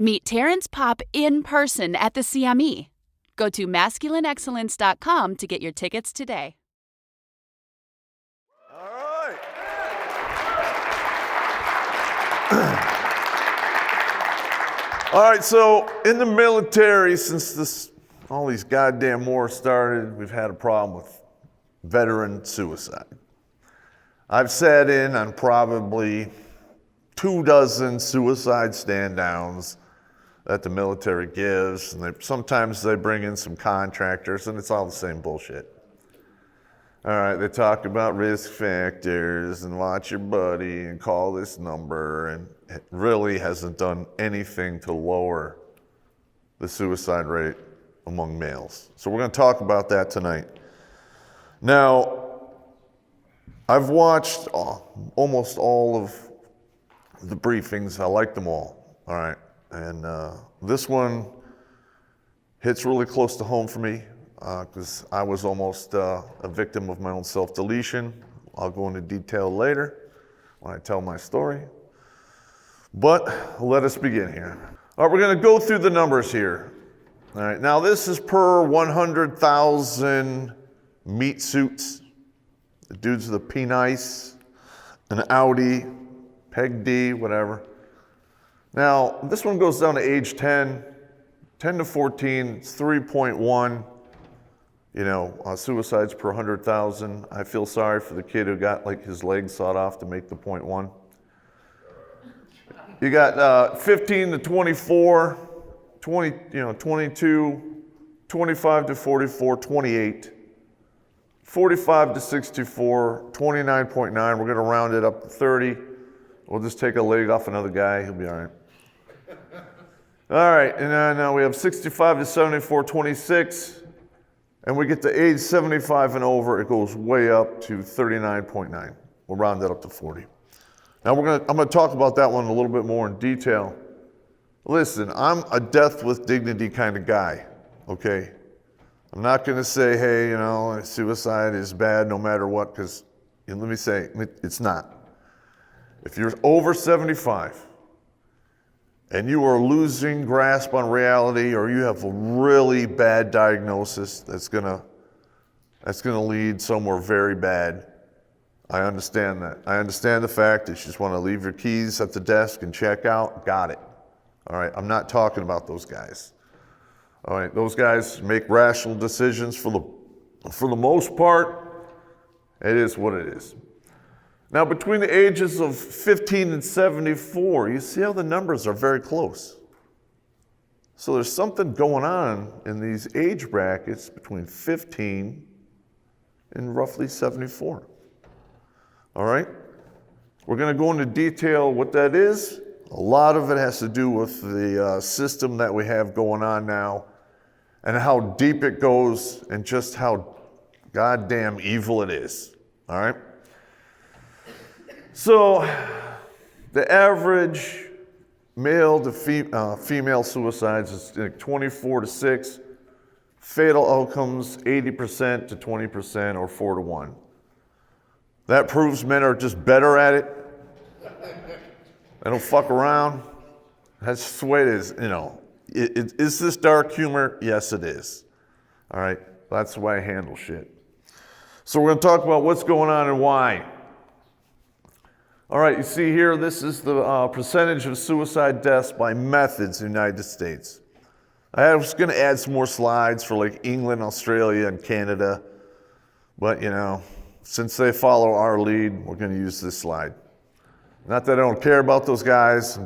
Meet Terrence Popp in person at the CME. Go to masculineexcellence.com to get your tickets today. All right. All right, so in the military, since all these goddamn wars started, we've had a problem with veteran suicide. I've sat in on probably 24 suicide stand-downs that the military gives, and sometimes they bring in some contractors, and it's all the same bullshit. All right, they talk about risk factors and watch your buddy and call this number, and it really hasn't done anything to lower the suicide rate among males. So we're going to talk about that tonight. Now, I've watched almost all of the briefings. I like them all right? And this one hits really close to home for me because I was almost a victim of my own self-deletion. I'll go into detail later when I tell my story. But let us begin here. All right, we're going to go through the numbers here. All right, now this is per 100,000 meat suits. The dudes with a P-Nice, an Audi, Peg D, whatever. Now, this one goes down to age 10. 10 to 14, it's 3.1. Suicides per 100,000. I feel sorry for the kid who got his legs sawed off to make the 0.1. You got 15 to 24, 22, 25 to 44, 28, 45 to 64, 29.9. We're going to round it up to 30. We'll just take a leg off another guy. He'll be all right. All right, and now we have 65 to 74, 26. And we get to age 75 and over, it goes way up to 39.9. We'll round that up to 40. Now I'm going to talk about that one a little bit more in detail. Listen, I'm a death with dignity kind of guy, okay? I'm not going to say, hey, suicide is bad no matter what, because let me say, it's not. If you're over 75 and you are losing grasp on reality, or you have a really bad diagnosis that's gonna lead somewhere very bad, I understand that. I understand the fact that you just want to leave your keys at the desk and check out. Got it. All right, I'm not talking about those guys. All right, those guys make rational decisions for the most part. It is what it is. Now, between the ages of 15 and 74, you see how the numbers are very close. So there's something going on in these age brackets between 15 and roughly 74. All right? We're going to go into detail what that is. A lot of it has to do with the system that we have going on now and how deep it goes and just how goddamn evil it is. All right? So, the average male to female suicides is 24 to 6. Fatal outcomes, 80% to 20%, or 4 to 1. That proves men are just better at it. They don't fuck around. That's just the way it is, Is this dark humor? Yes, it is. All right? That's the way I handle shit. So we're going to talk about what's going on and why. All right, you see here, this is the percentage of suicide deaths by methods in the United States. I was going to add some more slides for England, Australia, and Canada. But, since they follow our lead, we're going to use this slide. Not that I don't care about those guys.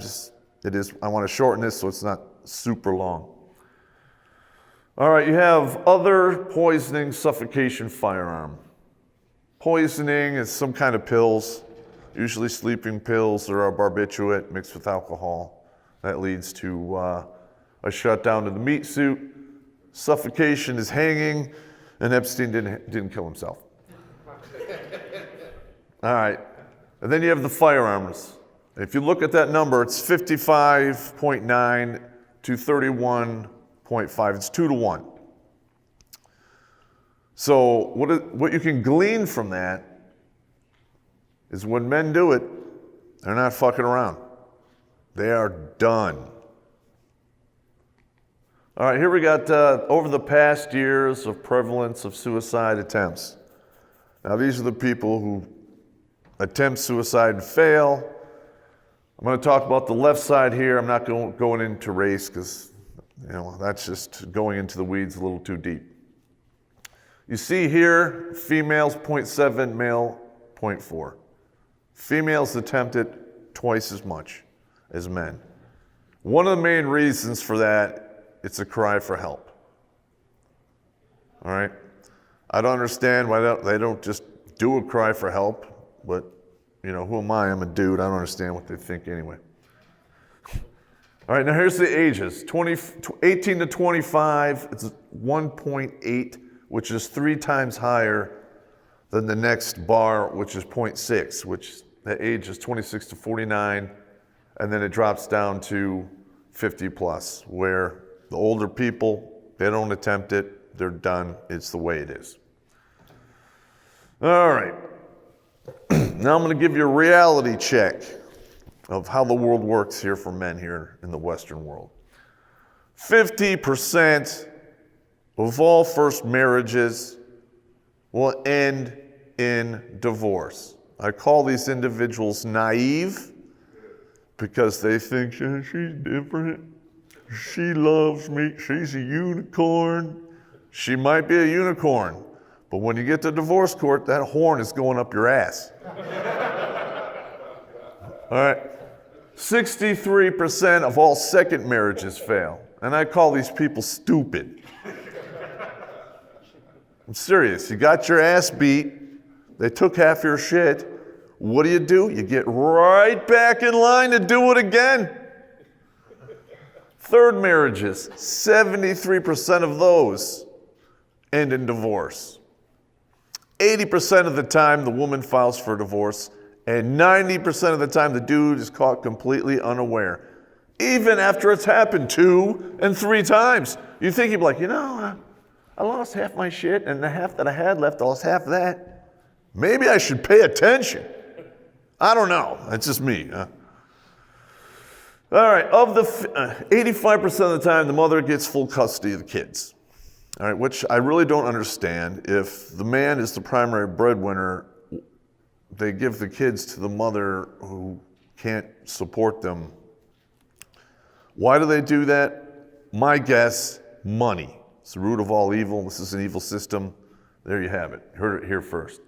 I want to shorten this so it's not super long. All right, you have other poisoning, suffocation, firearm. Poisoning is some kind of pills. Usually sleeping pills or a barbiturate mixed with alcohol. That leads to a shutdown of the meat suit. Suffocation is hanging, and Epstein didn't kill himself. All right, and then you have the firearms. If you look at that number, it's 55.9 to 31.5. It's 2 to 1. So what you can glean from that is when men do it, they're not fucking around. They are done. All right, here we got over the past years of prevalence of suicide attempts. Now, these are the people who attempt suicide and fail. I'm going to talk about the left side here. I'm not going into race because, that's just going into the weeds a little too deep. You see here, females 0.7, male 0.4. Females attempt it twice as much as men. One of the main reasons for that, it's a cry for help. All right? I don't understand why they don't just do a cry for help, but, who am I? I'm a dude. I don't understand what they think anyway. All right, now here's the ages. 18 to 25, it's 1.8, which is 3 times higher than the next bar, which is 0.6, which the age is 26 to 49, and then it drops down to 50 plus, where the older people, they don't attempt it, they're done, it's the way it is. All right, now I'm going to give you a reality check of how the world works here for men here in the Western world. 50% of all first marriages will end in divorce. I call these individuals naive because they think, she's different. She loves me. She's a unicorn. She might be a unicorn, but when you get to divorce court, that horn is going up your ass. All right. 63% of all second marriages fail, and I call these people stupid. I'm serious. You got your ass beat. They took half your shit. What do? You get right back in line to do it again. Third marriages, 73% of those end in divorce. 80% of the time, the woman files for divorce, and 90% of the time, the dude is caught completely unaware. Even after it's happened 2 and 3 times. You think he'd be like, I lost half my shit, and the half that I had left, I lost half of that. Maybe I should pay attention. I don't know. It's just me. All right, of the 85% of the time, the mother gets full custody of the kids. All right, which I really don't understand. If the man is the primary breadwinner, they give the kids to the mother who can't support them. Why do they do that? My guess, money. It's the root of all evil. This is an evil system. There you have it. You heard it here first.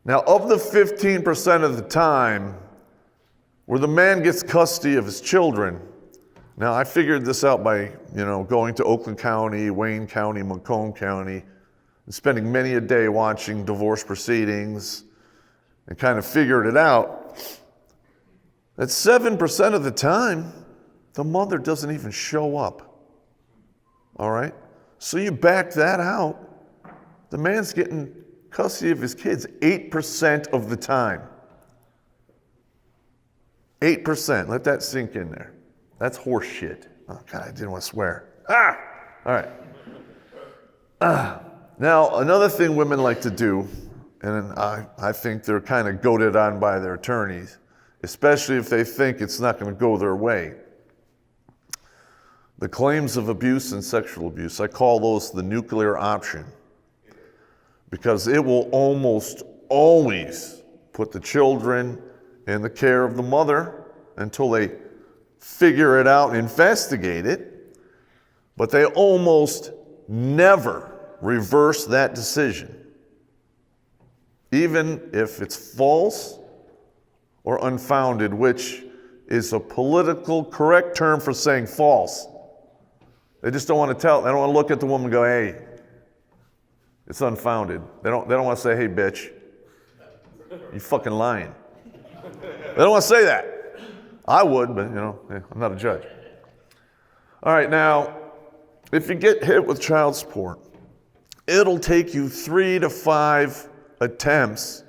Now, of the 15% of the time where the man gets custody of his children, now I figured this out by, going to Oakland County, Wayne County, Macomb County, and spending many a day watching divorce proceedings and kind of figured it out. That 7% of the time, the mother doesn't even show up. All right? So you back that out, the man's getting custody of his kids 8% of the time. 8%. Let that sink in there. That's horse shit. Oh, God, I didn't want to swear. All right. Now, another thing women like to do, and I think they're kind of goaded on by their attorneys, especially if they think it's not going to go their way. The claims of abuse and sexual abuse, I call those the nuclear option, because it will almost always put the children in the care of the mother until they figure it out and investigate it, but they almost never reverse that decision, even if it's false or unfounded, which is a political correct term for saying false. They just don't want to tell. They don't want to look at the woman and go, hey, it's unfounded. They don't want to say, hey, bitch, you fucking lying. They don't want to say that. I would, but, I'm not a judge. All right, now, if you get hit with child support, it'll take you 3 to 5 attempts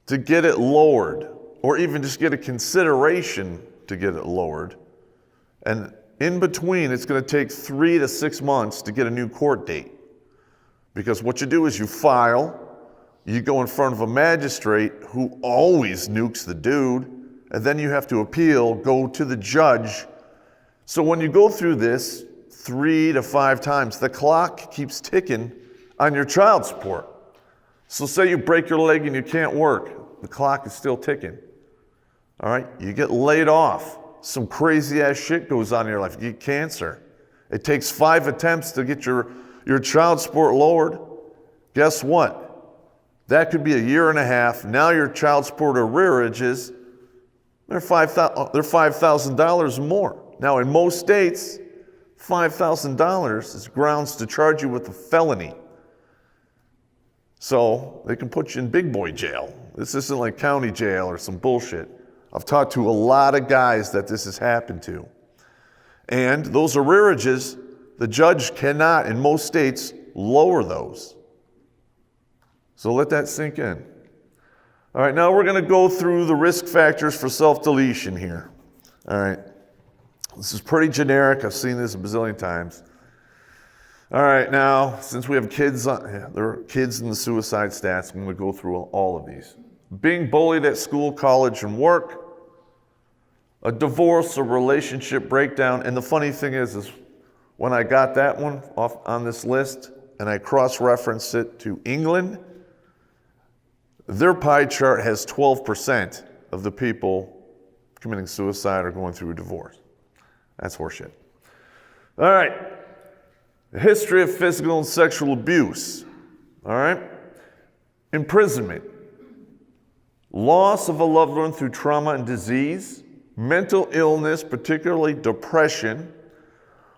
to get it lowered, or even just get a consideration to get it lowered. And in between, it's going to take 3 to 6 months to get a new court date. Because what you do is you file, you go in front of a magistrate who always nukes the dude, and then you have to appeal, go to the judge. So when you go through this 3 to 5 times. The clock keeps ticking on your child support. So say you break your leg and you can't work. The clock is still ticking. All right? You get laid off. Some crazy ass shit goes on in your life. You get cancer. It takes 5 attempts to get your child support lowered. Guess what? That could be a year and a half. Now your child support arrearages, they're $5,000 more. Now in most states, $5,000 is grounds to charge you with a felony. So they can put you in big boy jail. This isn't like county jail or some bullshit. I've talked to a lot of guys that this has happened to. And those arrearages, the judge cannot, in most states, lower those. So let that sink in. All right, now we're going to go through the risk factors for self-deletion here. All right. This is pretty generic. I've seen this a bazillion times. All right, now, since we have kids, there are kids in the suicide stats, I'm going to go through all of these. Being bullied at school, college, and work, a divorce, a relationship breakdown, and the funny thing is when I got that one off on this list and I cross-referenced it to England, their pie chart has 12% of the people committing suicide or going through a divorce. That's horseshit. All right. A history of physical and sexual abuse. All right. Imprisonment. Loss of a loved one through trauma and disease. Mental illness, particularly depression,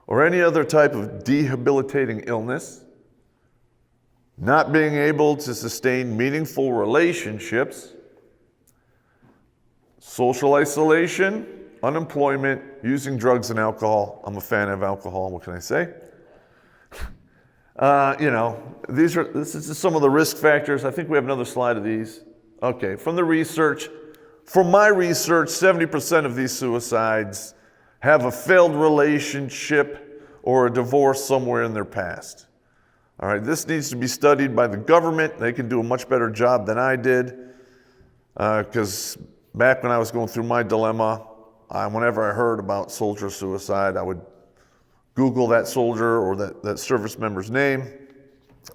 or any other type of debilitating illness. Not being able to sustain meaningful relationships, social isolation, unemployment, using drugs and alcohol. I'm a fan of alcohol, what can I say? This is just some of the risk factors. I think we have another slide of these. Okay, from the research. From my research, 70% of these suicides have a failed relationship or a divorce somewhere in their past. All right, this needs to be studied by the government. They can do a much better job than I did, because back when I was going through my dilemma, whenever I heard about soldier suicide, I would Google that soldier or that service member's name.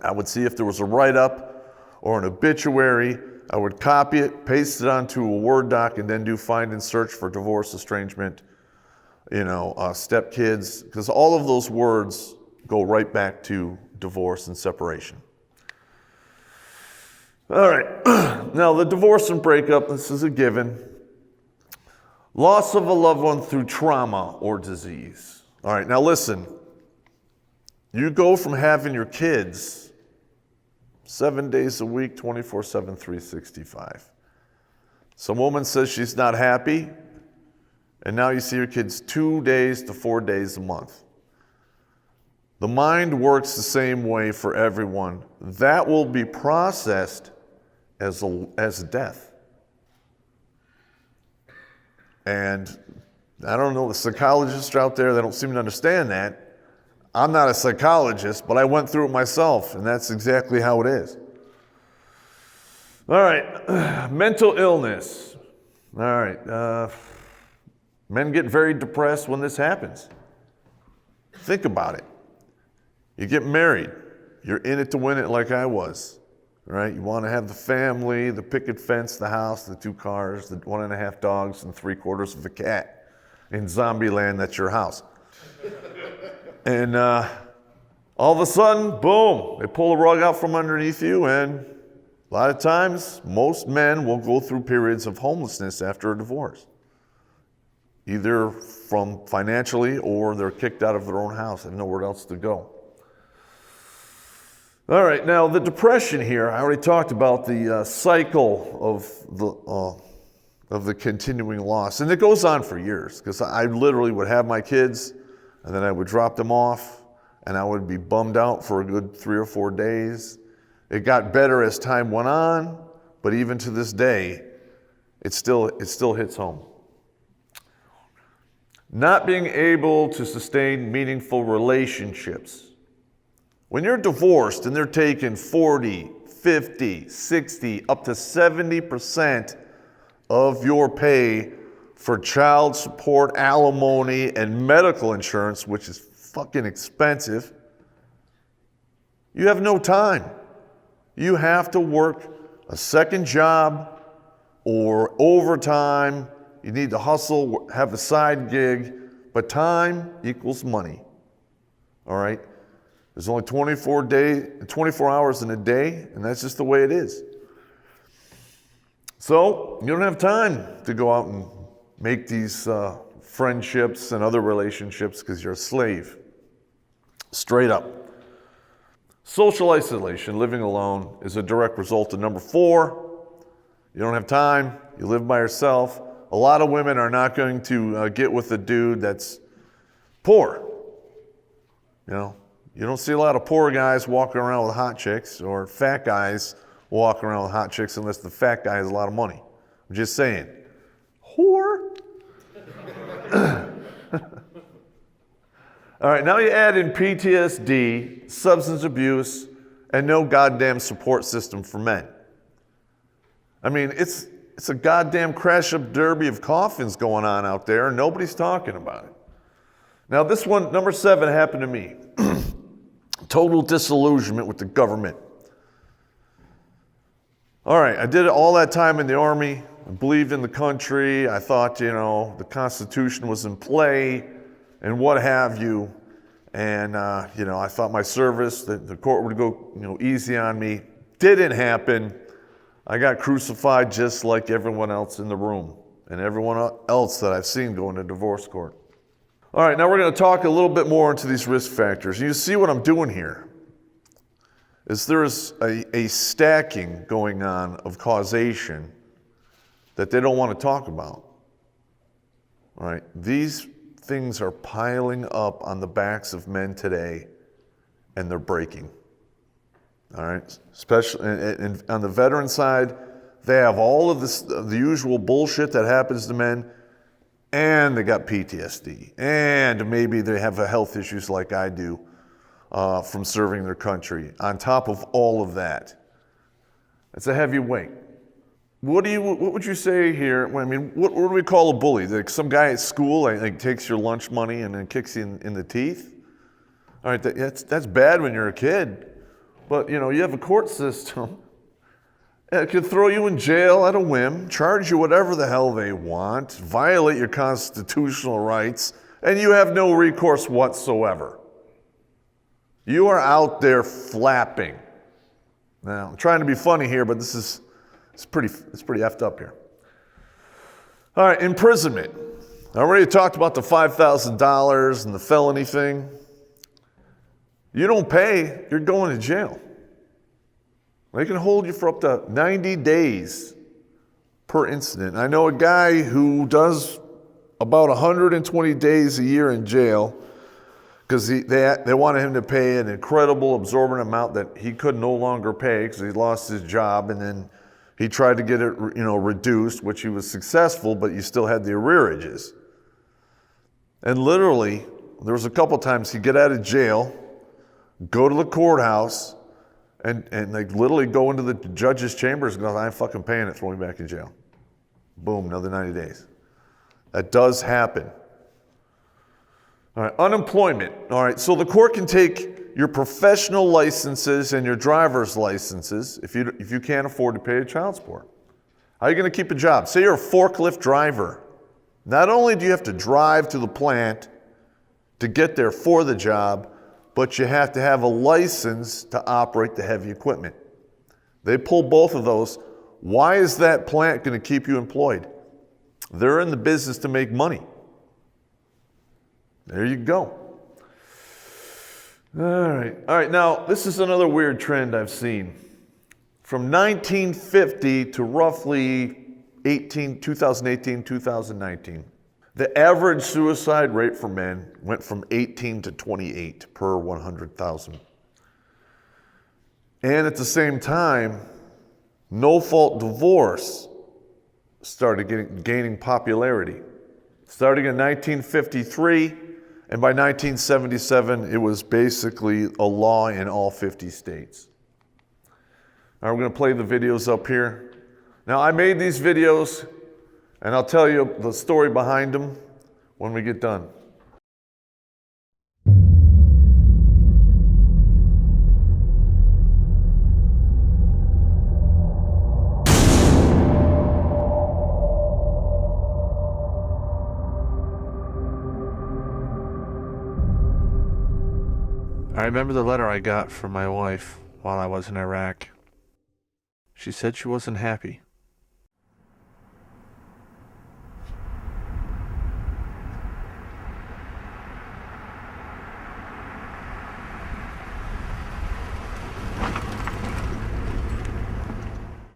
I would see if there was a write-up or an obituary. I would copy it, paste it onto a Word doc, and then do find and search for divorce, estrangement, stepkids, because all of those words go right back to divorce and separation. All right, now the divorce and breakup, this is a given. Loss of a loved one through trauma or disease. All right, now listen, you go from having your kids 7 days a week, 24/7, 365. Some woman says she's not happy, and now you see your kids 2 days to 4 days a month. The mind works the same way for everyone. That will be processed as a death. And I don't know, the psychologists out there, they don't seem to understand that. I'm not a psychologist, but I went through it myself, and that's exactly how it is. All right, mental illness. All right, men get very depressed when this happens. Think about it. You get married. You're in it to win it like I was, right? You want to have the family, the picket fence, the house, the 2 cars, the 1.5 dogs, and 3/4 of a cat. In zombie land, that's your house. And all of a sudden, boom, they pull the rug out from underneath you, and a lot of times, most men will go through periods of homelessness after a divorce. Either from financially or they're kicked out of their own house, they have nowhere else to go. All right, now the depression here, I already talked about the cycle of the continuing loss. And it goes on for years, because I literally would have my kids, and then I would drop them off, and I would be bummed out for a good 3 or 4 days. It got better as time went on, but even to this day, it still hits home. Not being able to sustain meaningful relationships. When you're divorced and they're taking 40, 50, 60, up to 70% of your pay for child support, alimony, and medical insurance, which is fucking expensive. You have no time. You have to work a second job or overtime. You need to hustle, have a side gig, but time equals money. All right? There's only 24 hours in a day, and that's just the way it is. So you don't have time to go out and make these friendships and other relationships because you're a slave. Straight up. Social isolation, living alone, is a direct result of number 4. You don't have time, you live by yourself. A lot of women are not going to get with a dude that's poor. You know, you don't see a lot of poor guys walking around with hot chicks or fat guys walking around with hot chicks unless the fat guy has a lot of money. I'm just saying. Whore. All right, now you add in PTSD, substance abuse, and no goddamn support system for men. I mean, it's a goddamn crash-up derby of coffins going on out there, and nobody's talking about it. Now, this one, number 7, happened to me. Total disillusionment with the government. All right, I did it all that time in the Army. I believed in the country. I thought, you know, the Constitution was in play and what have you. And, you know, I thought my service, the court would go, you know, easy on me. Didn't happen. I got crucified just like everyone else in the room and everyone else that I've seen go into divorce court. All right, now we're going to talk a little bit more into these risk factors. You see what I'm doing here is there's a stacking going on of causation that they don't want to talk about. All right, these things are piling up on the backs of men today, and they're breaking. All right, especially and on the veteran side, they have all of this, the usual bullshit that happens to men, and they got PTSD, and maybe they have health issues like I do from serving their country. On top of all of that, it's a heavy weight. What would you say here? I mean, what do we call a bully? Like some guy at school like takes your lunch money and then kicks you in the teeth? All right, that's bad when you're a kid. But, you know, you have a court system. It can throw you in jail at a whim, charge you whatever the hell they want, violate your constitutional rights, and you have no recourse whatsoever. You are out there flapping. Now, I'm trying to be funny here, but it's pretty effed up here. All right, imprisonment. I already talked about the $5,000 and the felony thing. You don't pay, you're going to jail. They can hold you for up to 90 days per incident. I know a guy who does about 120 days a year in jail because they wanted him to pay an incredible absorbent amount that he could no longer pay because he lost his job, and then he tried to get it, reduced, which he was successful, but you still had the arrearages. And literally, there was a couple times he'd get out of jail, go to the courthouse, and like literally go into the judge's chambers and go, I ain't fucking paying it, throw me back in jail. Boom, another 90 days. That does happen. All right, unemployment. All right, so the court can take your professional licenses and your driver's licenses if you can't afford to pay a child support. How are you going to keep a job? Say you're a forklift driver. Not only do you have to drive to the plant to get there for the job, but you have to have a license to operate the heavy equipment. They pull both of those. Why is that plant going to keep you employed? They're in the business to make money. There you go. All right, now this is another weird trend I've seen. From 1950 to roughly 2018, 2019, the average suicide rate for men went from 18 to 28 per 100,000. And at the same time, no-fault divorce started gaining popularity. Starting in 1953, and by 1977, it was basically a law in all 50 states. All right, we're going to play the videos up here. Now, I made these videos, and I'll tell you the story behind them when we get done. I remember the letter I got from my wife while I was in Iraq. She said she wasn't happy.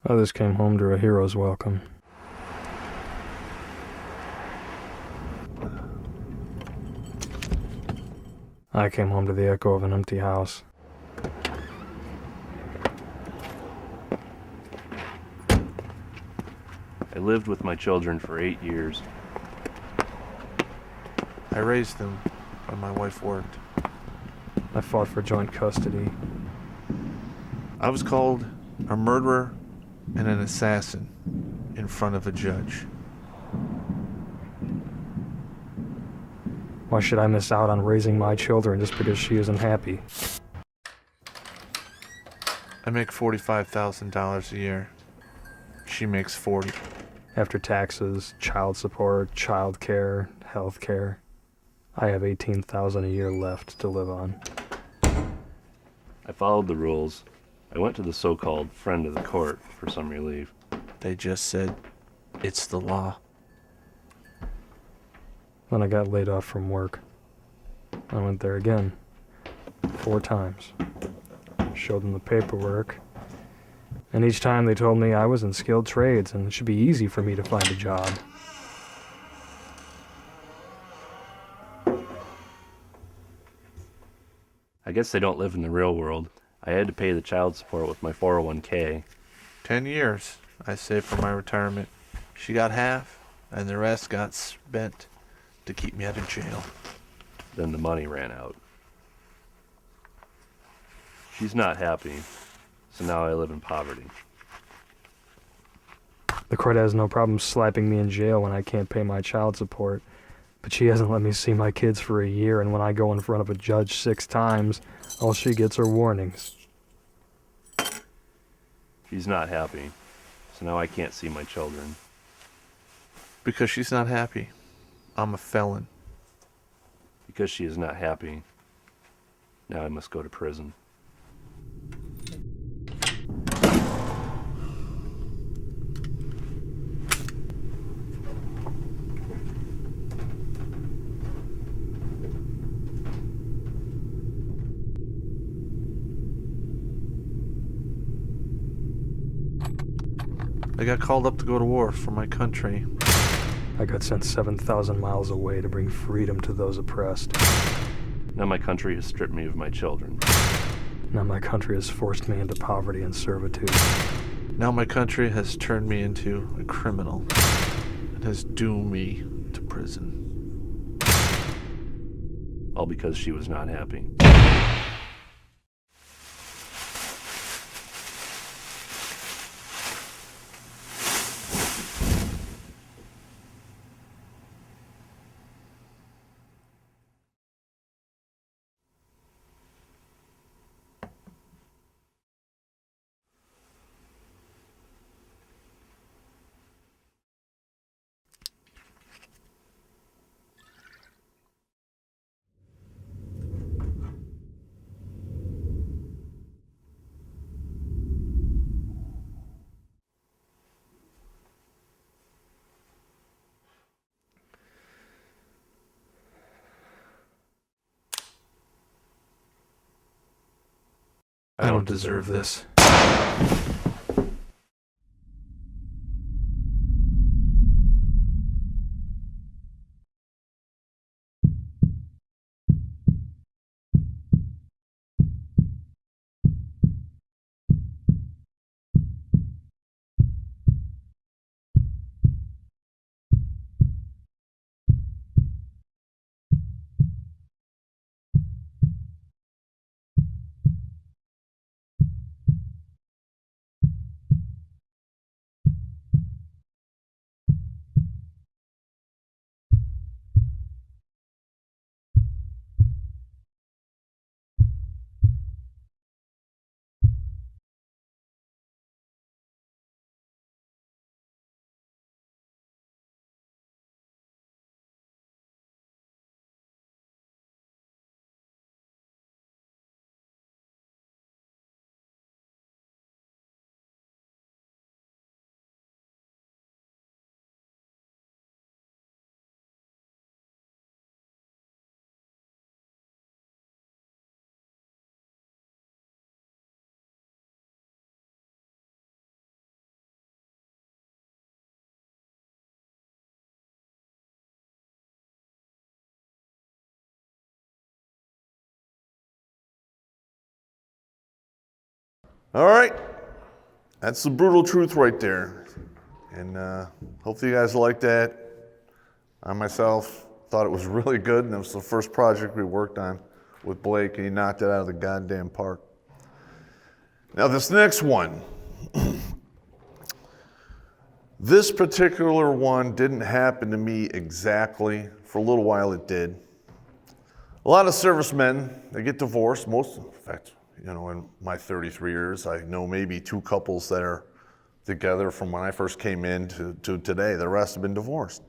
Others came home to a hero's welcome. I came home to the echo of an empty house. I lived with my children for 8 years. I raised them when my wife worked. I fought for joint custody. I was called a murderer and an assassin in front of a judge. Why should I miss out on raising my children just because she isn't happy? I make $45,000 a year. She makes 40. After taxes, child support, child care, health care, I have $18,000 a year left to live on. I followed the rules. I went to the so-called friend of the court for some relief. They just said, it's the law. Then I got laid off from work. I went there again, 4 times. Showed them the paperwork. And each time they told me I was in skilled trades and it should be easy for me to find a job. I guess they don't live in the real world. I had to pay the child support with my 401k. 10 years I saved for my retirement. She got half, and the rest got spent to keep me out of jail. Then the money ran out. She's not happy, so now I live in poverty. The court has no problem slapping me in jail when I can't pay my child support, but she hasn't let me see my kids for a year, and when I go in front of a judge 6 times, all she gets are warnings. She's not happy, so now I can't see my children. Because she's not happy, I'm a felon. Because she is not happy, now I must go to prison. I got called up to go to war for my country. I got sent 7,000 miles away to bring freedom to those oppressed. Now my country has stripped me of my children. Now my country has forced me into poverty and servitude. Now my country has turned me into a criminal and has doomed me to prison. All because she was not happy. I don't deserve this. All right, that's the brutal truth right there. And hopefully you guys like that. I myself thought it was really good, and it was the first project we worked on with Blake, and he knocked it out of the goddamn park. Now this next one, this particular one didn't happen to me exactly. For a little while it did. A lot of servicemen, they get divorced. Most, in fact, in my 33 years, I know maybe 2 couples that are together from when I first came in to today. The rest have been divorced.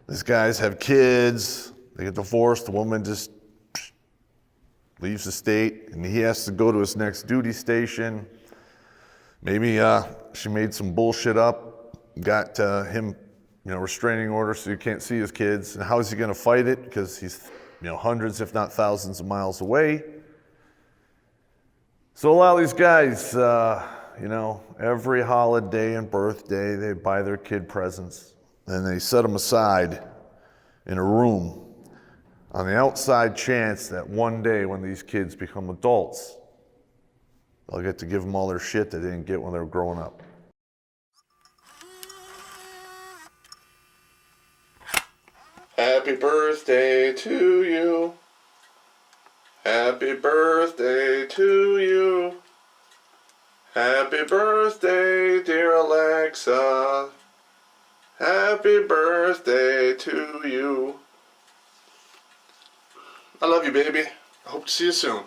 These guys have kids, they get divorced, the woman just leaves the state, and he has to go to his next duty station. Maybe she made some bullshit up, got him, restraining order so he can't see his kids. And how is he going to fight it? Because he's, hundreds, if not thousands of miles away. So a lot of these guys, every holiday and birthday, they buy their kid presents, and they set them aside in a room on the outside chance that one day when these kids become adults, they'll get to give them all their shit that they didn't get when they were growing up. Happy birthday to you. Happy birthday to you. Happy birthday, dear Alexa. Happy birthday to you. I love you, baby. I hope to see you soon.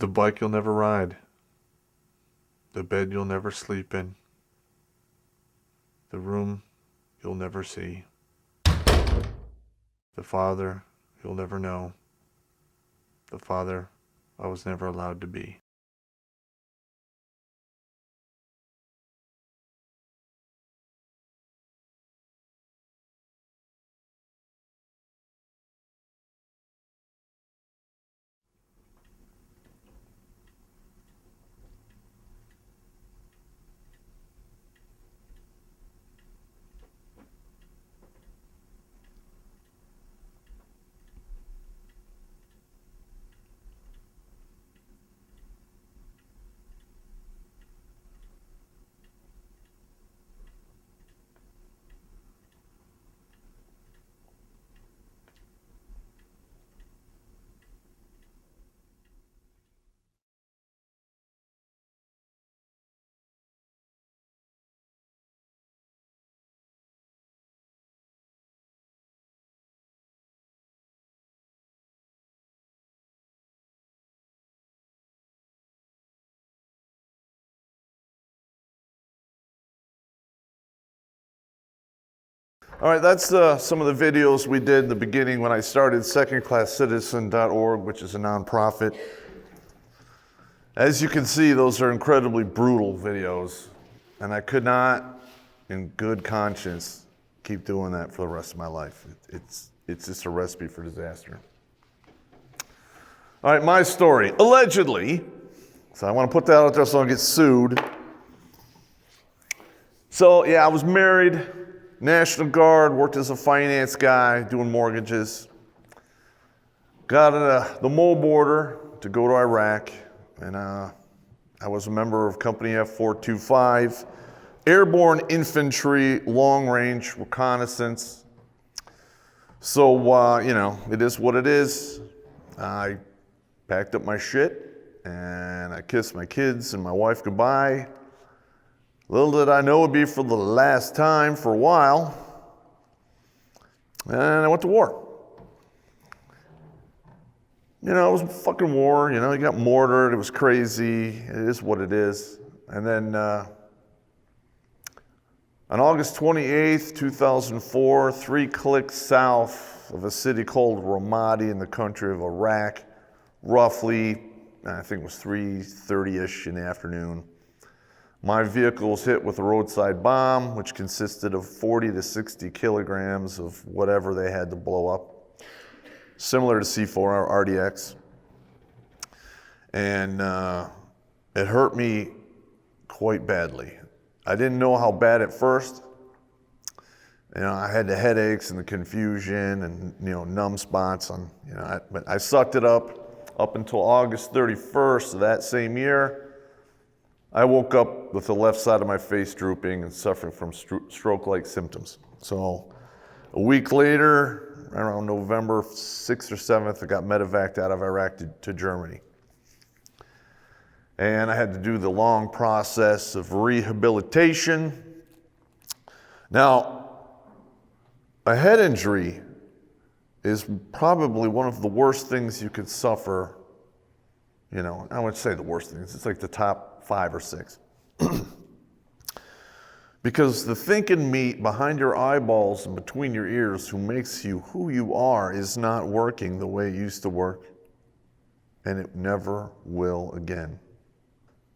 The bike you'll never ride. The bed you'll never sleep in. The room you'll never see. The father you'll never know. The father I was never allowed to be. All right, that's some of the videos we did in the beginning when I started secondclasscitizen.org, which is a nonprofit. As you can see, those are incredibly brutal videos, and I could not, in good conscience, keep doing that for the rest of my life. It's just a recipe for disaster. All right, my story. Allegedly, so I want to put that out there so I don't get sued. So, yeah, I was married, National Guard, worked as a finance guy, doing mortgages. Got the mole border to go to Iraq, and I was a member of Company F425, Airborne Infantry Long Range Reconnaissance. So, it is what it is. I packed up my shit, and I kissed my kids and my wife goodbye. Little did I know it would be for the last time for a while. And I went to war. It was a fucking war. You got mortared. It was crazy. It is what it is. And then on August 28th, 2004, 3 clicks south of a city called Ramadi in the country of Iraq, roughly, I think it was 3:30-ish in the afternoon. My vehicle was hit with a roadside bomb, which consisted of 40 to 60 kilograms of whatever they had to blow up, similar to C4 or RDX. And it hurt me quite badly. I didn't know how bad at first. I had the headaches and the confusion and, numb spots on, but I sucked it up until August 31st of that same year. I woke up with the left side of my face drooping and suffering from stroke-like symptoms. So a week later, around November 6th or 7th, I got medevaced out of Iraq to Germany. And I had to do the long process of rehabilitation. Now, a head injury is probably one of the worst things you could suffer. I would say the worst things. It's like the top 5 or 6. Because the thinking meat behind your eyeballs and between your ears who makes you who you are is not working the way it used to work. And it never will again.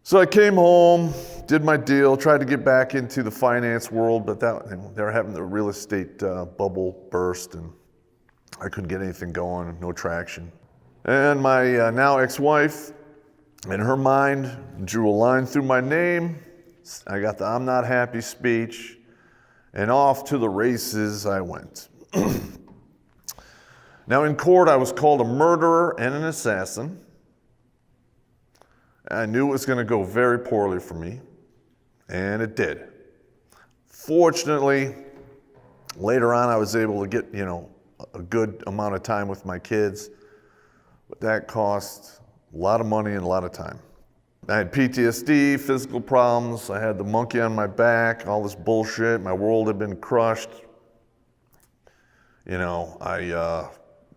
So I came home, did my deal, tried to get back into the finance world, but they were having the real estate bubble burst, and I couldn't get anything going, no traction. And my now ex-wife, in her mind, drew a line through my name. I got the I'm not happy speech, and off to the races I went. Now in court, I was called a murderer and an assassin. I knew it was going to go very poorly for me, and it did. Fortunately, later on I was able to get, a good amount of time with my kids, but that cost a lot of money and a lot of time. I had PTSD, physical problems, I had the monkey on my back, all this bullshit, my world had been crushed. I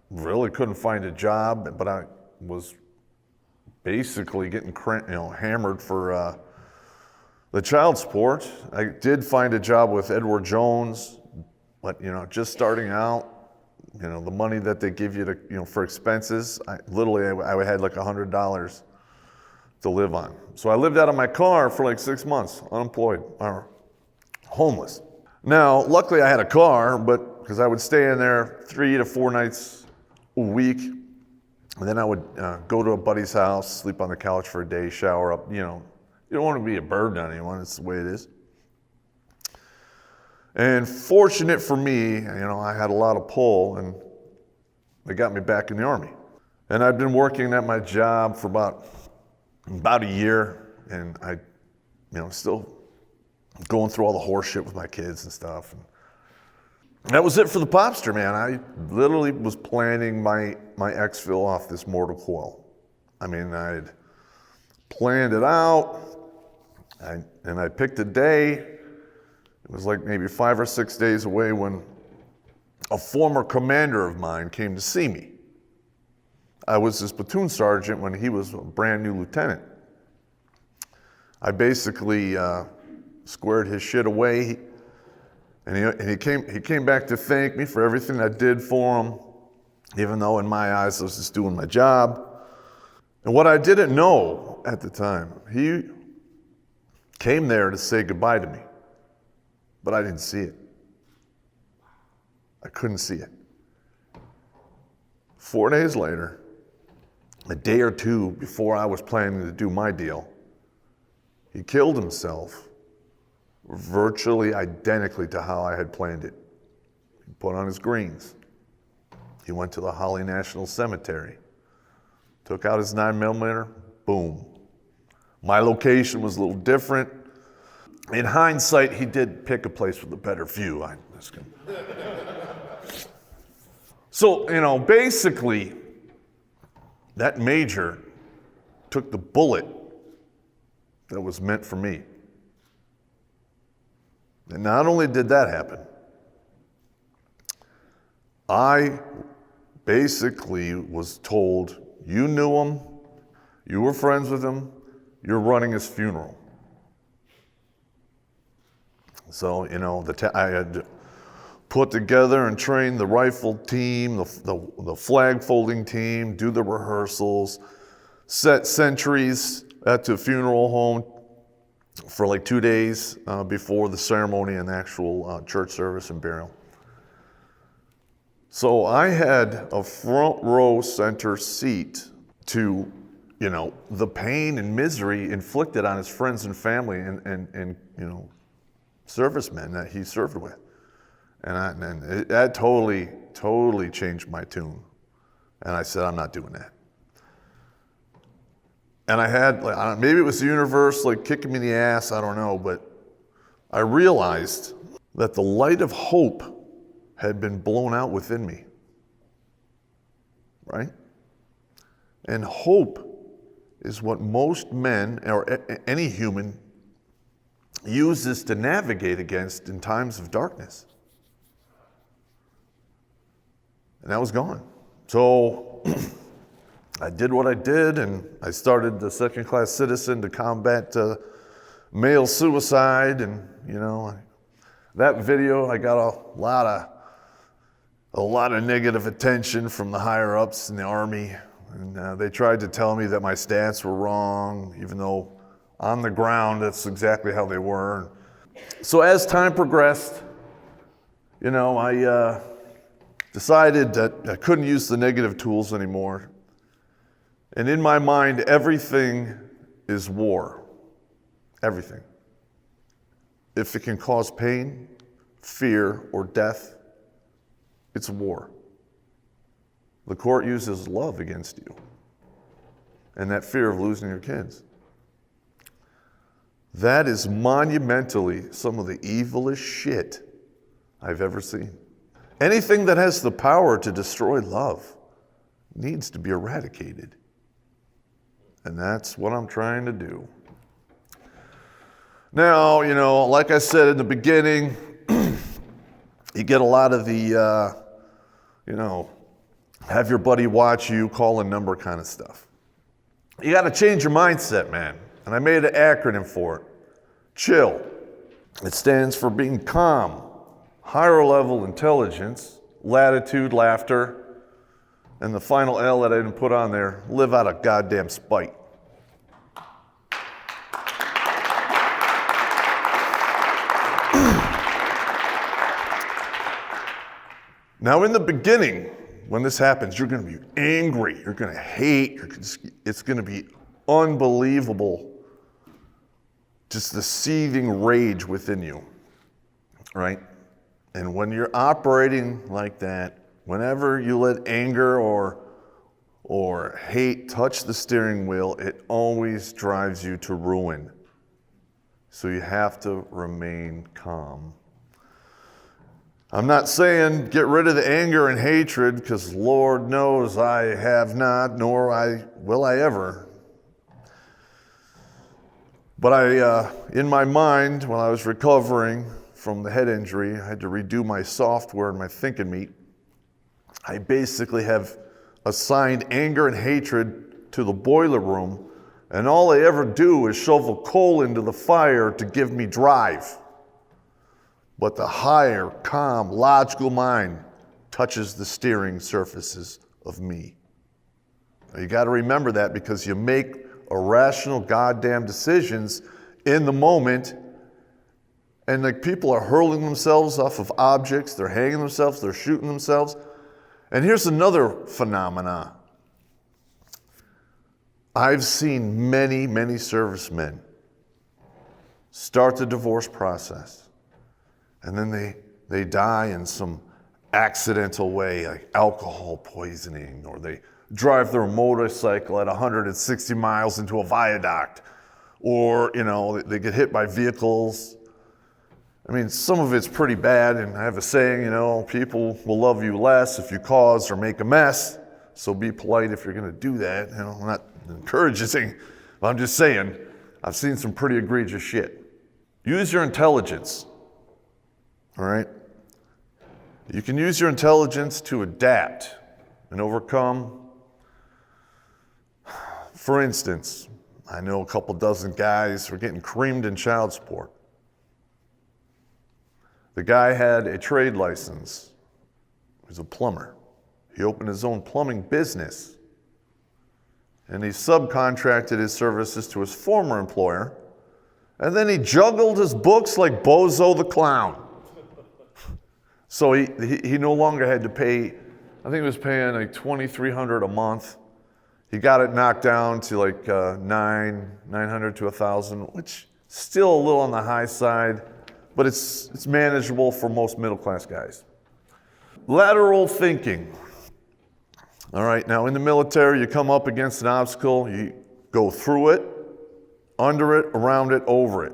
really couldn't find a job, but I was basically getting hammered for the child support. I did find a job with Edward Jones, but just starting out, the money that they give you to for expenses, I had like $100 to live on. So I lived out of my car for like 6 months, unemployed or homeless. Now, luckily I had a car, but because I would stay in there 3 to 4 nights a week. And then I would go to a buddy's house, sleep on the couch for a day, shower up. You don't want to be a burden on anyone. It's the way it is. And fortunate for me, I had a lot of pull, and they got me back in the Army. And I'd been working at my job for about a year, and I, still going through all the horse shit with my kids and stuff. And that was it for the Popster, man. I literally was planning my exfil off this mortal coil. I'd planned it out, and I picked a day. It was like maybe 5 or 6 days away when a former commander of mine came to see me. I was his platoon sergeant when he was a brand new lieutenant. I basically squared his shit away. And he came back to thank me for everything I did for him, even though in my eyes I was just doing my job. And what I didn't know at the time, he came there to say goodbye to me, but I didn't see it. I couldn't see it. 4 days later, a day or two before I was planning to do my deal, he killed himself virtually identically to how I had planned it. He put on his greens. He went to the Holly National Cemetery, took out his 9mm, boom. My location was a little different. In hindsight, he did pick a place with a better view. So, basically, that major took the bullet that was meant for me. And not only did that happen, I basically was told, you knew him, you were friends with him, you're running his funeral. So, I had put together and train the rifle team, the flag folding team, do the rehearsals, set sentries at the funeral home for like 2 days before the ceremony and the actual church service and burial. So I had a front row center seat to, the pain and misery inflicted on his friends and family and servicemen that he served with. And that totally changed my tune. And I said, I'm not doing that. And I had, maybe it was the universe kicking me in the ass, I don't know, but I realized that the light of hope had been blown out within me, right? And hope is what most men, or any human, uses to navigate against in times of darkness. And that was gone. So I did what I did, and I started the second-class citizen to combat male suicide, and that video, I got a lot of negative attention from the higher-ups in the Army, and they tried to tell me that my stats were wrong, even though on the ground that's exactly how they were. So as time progressed, I decided that I couldn't use the negative tools anymore. And in my mind, everything is war. Everything. If it can cause pain, fear, or death, it's war. The court uses love against you and that fear of losing your kids. That is monumentally some of the evilest shit I've ever seen. Anything that has the power to destroy love needs to be eradicated. And that's what I'm trying to do. Now, like I said in the beginning, you get a lot of the, have your buddy watch you, call a number kind of stuff. You got to change your mindset, man. And I made an acronym for it. CHILL. It stands for being calm, higher level intelligence, latitude, laughter, and the final L that I didn't put on there, live out of goddamn spite. Now, in the beginning, when this happens, you're going to be angry, you're going to hate, it's going to be unbelievable, just the seething rage within you, right? And when you're operating like that, whenever you let anger or hate touch the steering wheel, it always drives you to ruin. So you have to remain calm. I'm not saying get rid of the anger and hatred, because Lord knows I have not, nor will I ever. But in my mind, when I was recovering from the head injury, I had to redo my software and my thinking meat. I basically have assigned anger and hatred to the boiler room, and all I ever do is shovel coal into the fire to give me drive. But the higher, calm, logical mind touches the steering surfaces of me. Now, you got to remember that, because you make irrational goddamn decisions in the moment, and people are hurling themselves off of objects, they're hanging themselves, they're shooting themselves. And here's another phenomena. I've seen many, many servicemen start the divorce process, and then they die in some accidental way, like alcohol poisoning, or they drive their motorcycle at 160 miles into a viaduct, or they get hit by vehicles. I mean, some of it's pretty bad, and I have a saying, people will love you less if you cause or make a mess, so be polite if you're going to do that. I'm not encouraging, but I'm just saying, I've seen some pretty egregious shit. Use your intelligence, all right? You can use your intelligence to adapt and overcome. For instance, I know a couple dozen guys who are getting creamed in child support. The guy had a trade license. He was a plumber. He opened his own plumbing business. And he subcontracted his services to his former employer. And then he juggled his books like Bozo the Clown. So he no longer had to pay, I think he was paying like $2,300 a month. He got it knocked down to like $900 to $1,000, which still a little on the high side, but it's manageable for most middle-class guys. Lateral thinking. All right, now in the military, you come up against an obstacle, you go through it, under it, around it, over it.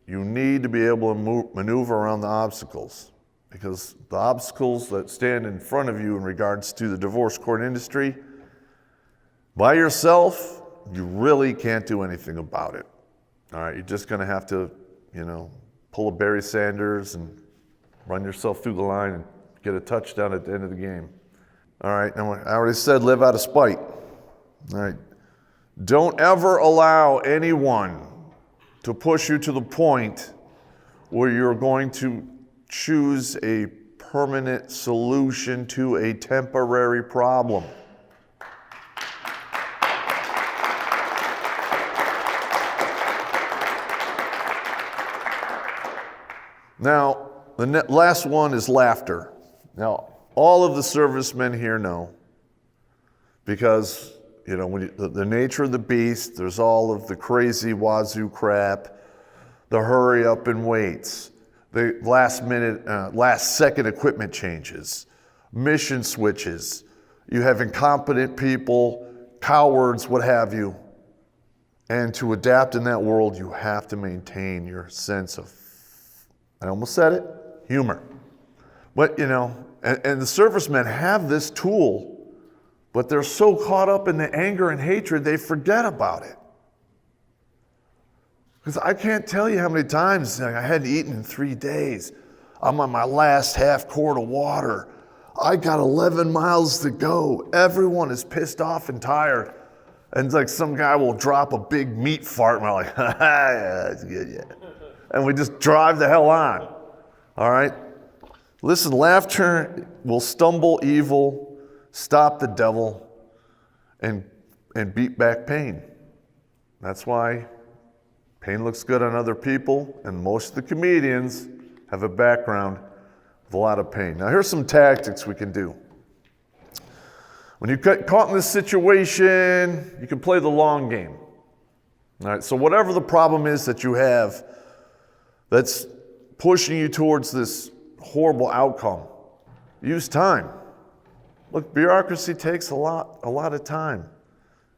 You need to be able to maneuver around the obstacles, because the obstacles that stand in front of you in regards to the divorce court industry, by yourself, you really can't do anything about it. All right, you're just gonna have to, pull a Barry Sanders and run yourself through the line and get a touchdown at the end of the game. All right, now I already said live out of spite. All right, don't ever allow anyone to push you to the point where you're going to choose a permanent solution to a temporary problem. Now, the last one is laughter. Now, all of the servicemen here know, because, when the nature of the beast, there's all of the crazy wazoo crap, the hurry up and waits, the last second equipment changes, mission switches. You have incompetent people, cowards, what have you. And to adapt in that world, you have to maintain your sense of, I almost said it, humor. But, and the servicemen have this tool, but they're so caught up in the anger and hatred, they forget about it. Because I can't tell you how many times I hadn't eaten in 3 days. I'm on my last half quart of water. I got 11 miles to go. Everyone is pissed off and tired. And it's like some guy will drop a big meat fart, and we're like, yeah, that's good, yeah. And we just drive the hell on, all right? Listen, laughter will stumble evil, stop the devil, and beat back pain. That's why pain looks good on other people, and most of the comedians have a background with a lot of pain. Now, here's some tactics we can do. When you get caught in this situation, you can play the long game. All right, so whatever the problem is that you have that's pushing you towards this horrible outcome, use time. Look, bureaucracy takes a lot of time.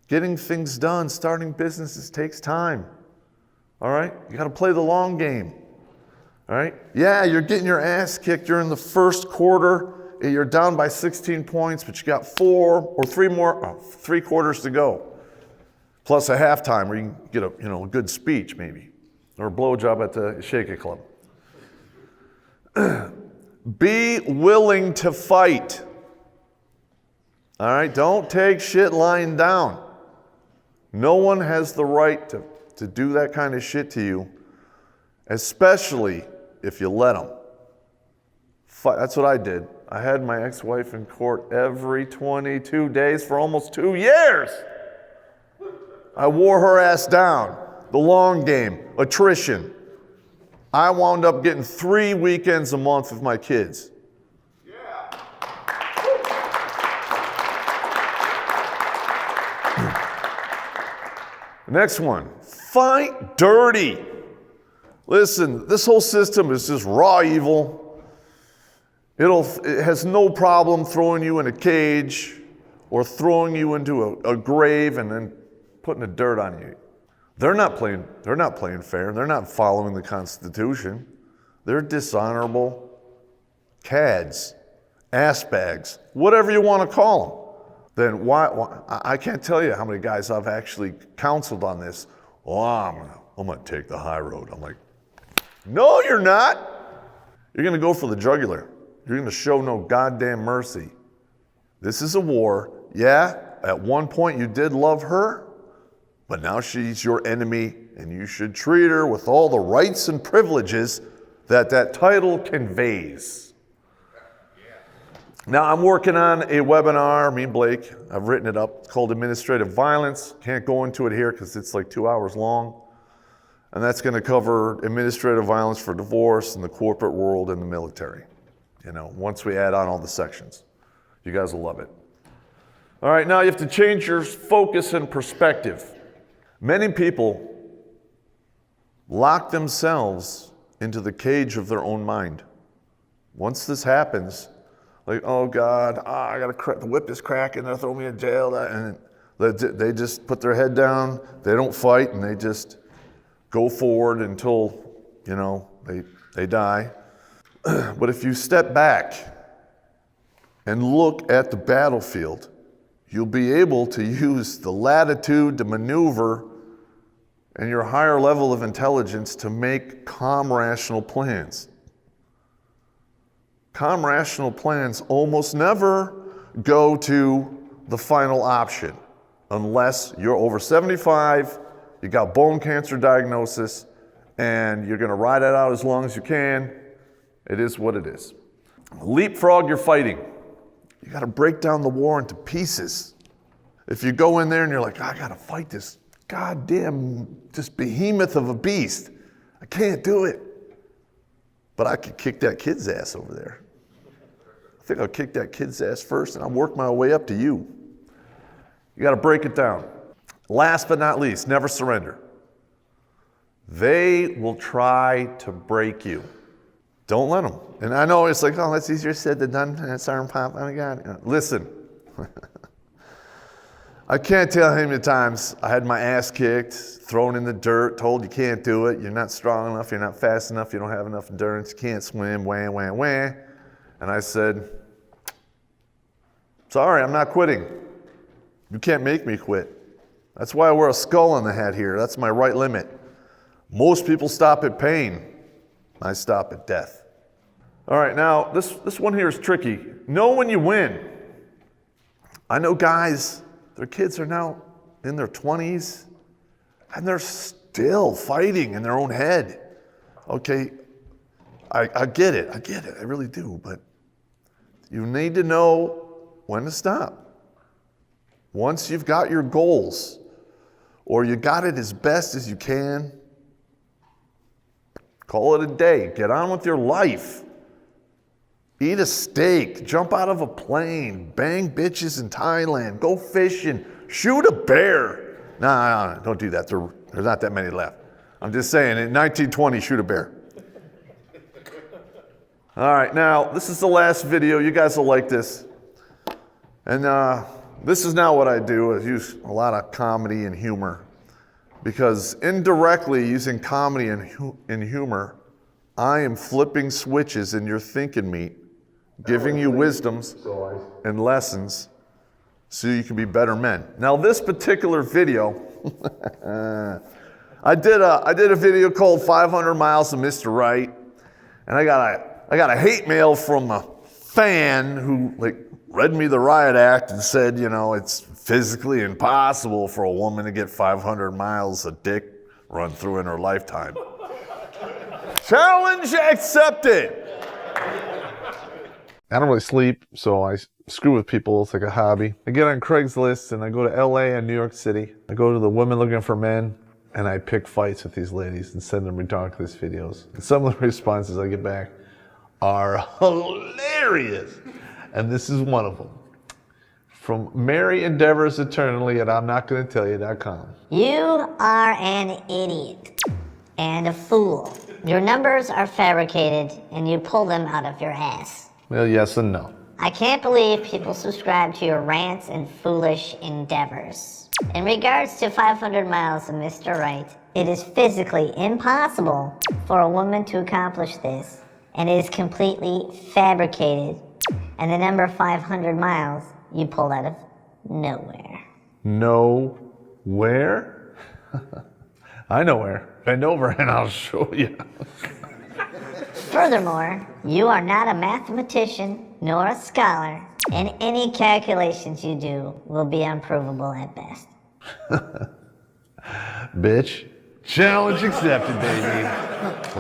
Getting things done, starting businesses takes time. All right? You got to play the long game. All right? Yeah, you're getting your ass kicked during the first quarter. You're down by 16 points, but you got 3 quarters to go. Plus a halftime where you can get a good speech maybe, or a blowjob at the Shake It Club. Be willing to fight. All right? Don't take shit lying down. No one has the right to do that kind of shit to you, especially if you let them. That's what I did. I had my ex-wife in court every 22 days for almost 2 years. I wore her ass down. The long game, attrition. I wound up getting 3 weekends a month with my kids. Yeah. Next one, fight dirty. Listen, this whole system is just raw evil. It has no problem throwing you in a cage or throwing you into a grave and then putting the dirt on you. They're not playing fair. They're not following the Constitution. They're dishonorable cads, ass bags, whatever you want to call them. Then why I can't tell you how many guys I've actually counseled on this. Oh, I'm gonna take the high road. I'm like, no, you're not. You're gonna go for the jugular. You're gonna show no goddamn mercy. This is a war. Yeah, at one point you did love her, but now she's your enemy, and you should treat her with all the rights and privileges that title conveys. Now, I'm working on a webinar, me and Blake, I've written it up. It's called Administrative Violence. Can't go into it here because it's like 2 hours long. And that's going to cover administrative violence for divorce in the corporate world and the military. You know, once we add on all the sections. You guys will love it. All right, now you have to change your focus and perspective. Many people lock themselves into the cage of their own mind. Once this happens, like, oh God, I gotta, the whip is cracking, they'll throw me in jail, and they just put their head down, they don't fight, and they just go forward until, you know, they die. But if you step back and look at the battlefield, you'll be able to use the latitude to maneuver and your higher level of intelligence to make calm, rational plans. Calm, rational plans almost never go to the final option unless you're over 75, you got bone cancer diagnosis, and you're gonna ride it out as long as you can. It is what it is. Leapfrog your fighting. You gotta break down the war into pieces. If you go in there and you're like, I gotta fight this goddamn, this behemoth of a beast, I can't do it. But I could kick that kid's ass over there. I think I'll kick that kid's ass first and I'll work my way up to you. You gotta break it down. Last but not least, never surrender. They will try to break you. Don't let them. And I know it's like, oh, that's easier said than done. That's Iron Pop. Oh my God. Listen. I can't tell how many times I had my ass kicked, thrown in the dirt, told you can't do it, you're not strong enough, you're not fast enough, you don't have enough endurance, you can't swim, wah, wah, wah. And I said, sorry, I'm not quitting. You can't make me quit. That's why I wear a skull on the head here. That's my right limit. Most people stop at pain. I stop at death. All right, now this one here is tricky. Know when you win. I know guys, their kids are now in their 20s and they're still fighting in their own head. Okay, I get it, I really do, but you need to know when to stop. Once you've got your goals, or you got it as best as you can, call it a day. Get on with your life. Eat a steak, jump out of a plane, bang bitches in Thailand, go fishing, shoot a bear. No, don't do that. There's not that many left. I'm just saying, in 1920, shoot a bear. All right, now, this is the last video. You guys will like this. And this is now what I do. I use a lot of comedy and humor. Because indirectly, using comedy and humor, I am flipping switches in your thinking meat, giving you wisdoms and lessons so you can be better men. Now, this particular video, I did a video called 500 Miles of Mr. Right, and I got a hate mail from a fan who read me the riot act and said, you know, it's physically impossible for a woman to get 500 miles of dick run through in her lifetime. Challenge accepted. I don't really sleep, so I screw with people. It's like a hobby. I get on Craigslist and I go to LA and New York City. I go to the Women Looking for Men and I pick fights with these ladies and send them ridiculous videos. And some of the responses I get back are hilarious. And this is one of them. From Mary Endeavors Eternally at I'mNotGonnaTellYou.com. You are an idiot and a fool. Your numbers are fabricated and you pull them out of your ass. Well, yes and no. I can't believe people subscribe to your rants and foolish endeavors. In regards to 500 miles of Mr. Right, it is physically impossible for a woman to accomplish this, and it is completely fabricated. And the number 500 miles you pulled out of nowhere. Nowhere? I know where. Bend over and I'll show you. Furthermore, you are not a mathematician nor a scholar, and any calculations you do will be unprovable at best. Bitch, challenge accepted, baby.